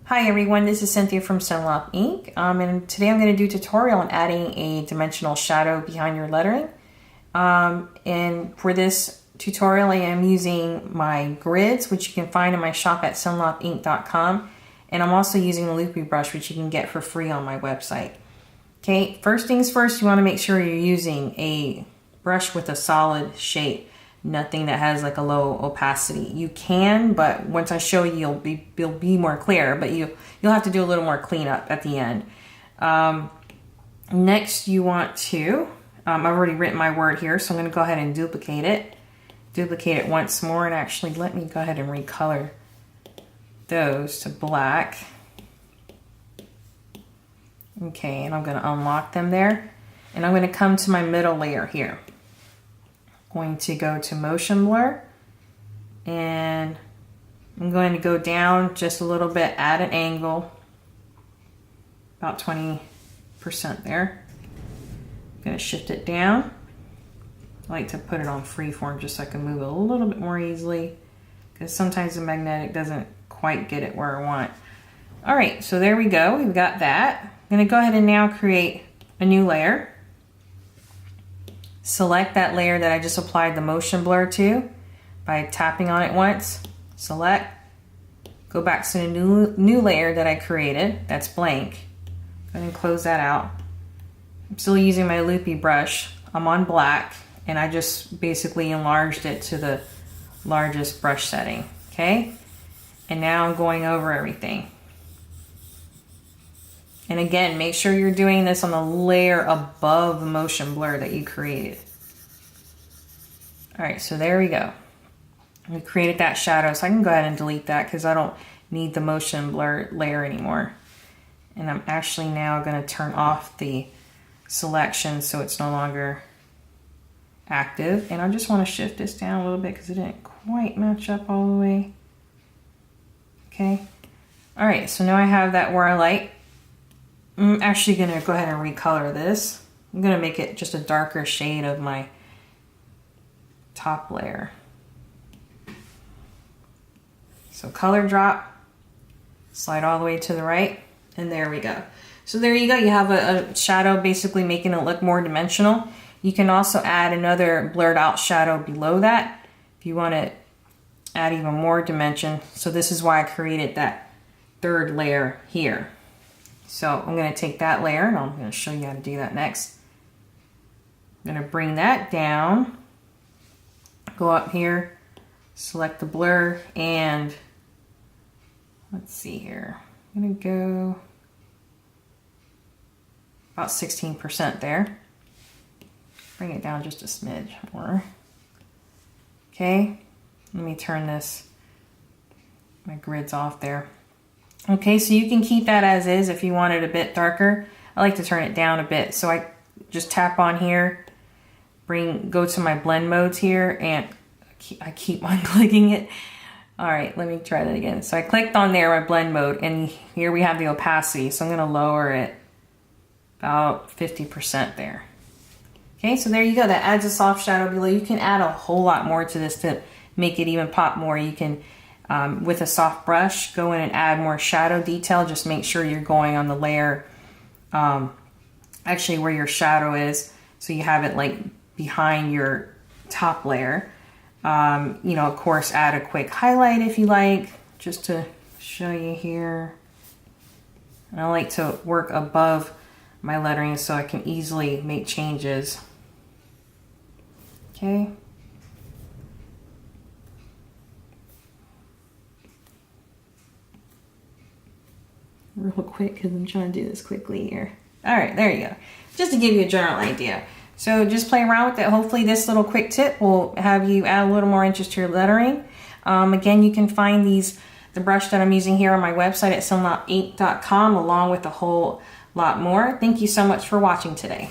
Hi everyone, this is Cynthia from Cynlop Inc. And today I'm going to do a tutorial on adding a dimensional shadow behind your lettering. And for this tutorial I am using my grids, which you can find in my shop at cynlopinc.com. And I'm also using the loopy brush, which you can get for free on my website. Okay, first things first, you want to make sure you're using a brush with a solid shape. Nothing that has like a low opacity. You can, but once I show you, you'll be more clear, but you'll have to do a little more cleanup at the end. Next you want to, I've already written my word here, so I'm going to go ahead and duplicate it once more, and actually let me go ahead and recolor those to black. Okay, and I'm going to unlock them there, and I'm going to come to my middle layer here. Going to go to motion blur, and I'm going to go down just a little bit at an angle, about 20% there. I'm going to shift it down. I like to put it on freeform just so I can move it a little bit more easily, because sometimes the magnetic doesn't quite get it where I want. All right, so there we go. We've got that. I'm going to go ahead and now create a new layer. Select that layer that I just applied the motion blur to by tapping on it once. Select, go back to the new layer that I created, that's blank. Go ahead and close that out. I'm still using my loopy brush. I'm on black, and I just basically enlarged it to the largest brush setting, okay? And now I'm going over everything. And again, make sure you're doing this on the layer above the motion blur that you created. All right, so there we go. We created that shadow, so I can go ahead and delete that because I don't need the motion blur layer anymore. And I'm actually now going to turn off the selection so it's no longer active. And I just want to shift this down a little bit because it didn't quite match up all the way. Okay. All right, so now I have that where I like. I'm actually going to go ahead and recolor this. I'm going to make it just a darker shade of my top layer. So color drop, slide all the way to the right, and there we go. So there you go. You have a shadow basically making it look more dimensional. You can also add another blurred out shadow below that if you want to add even more dimension. So this is why I created that third layer here. So I'm going to take that layer, and I'm going to show you how to do that next. I'm going to bring that down, go up here, select the blur, and let's see here. I'm going to go about 16% there. Bring it down just a smidge more. Okay, let me turn my grids off there. Okay, so you can keep that as is if you want it a bit darker. I like to turn it down a bit. So I just tap on here, go to my blend modes here, and I keep on clicking it. All right, let me try that again. So I clicked on there, my blend mode, and here we have the opacity. So I'm gonna lower it about 50% there. Okay, so there you go. That adds a soft shadow below. You can add a whole lot more to this to make it even pop more. You can with a soft brush, go in and add more shadow detail. Just make sure you're going on the layer, actually where your shadow is, so you have it like behind your top layer. You know, of course, add a quick highlight if you like, just to show you here. And I like to work above my lettering so I can easily make changes. Okay. Real quick because I'm trying to do this quickly here. All right, there you go. Just to give you a general idea. So just play around with it. Hopefully this little quick tip will have you add a little more interest to your lettering. Again, you can find the brush that I'm using here on my website at cynlopinc.com along with a whole lot more. Thank you so much for watching today.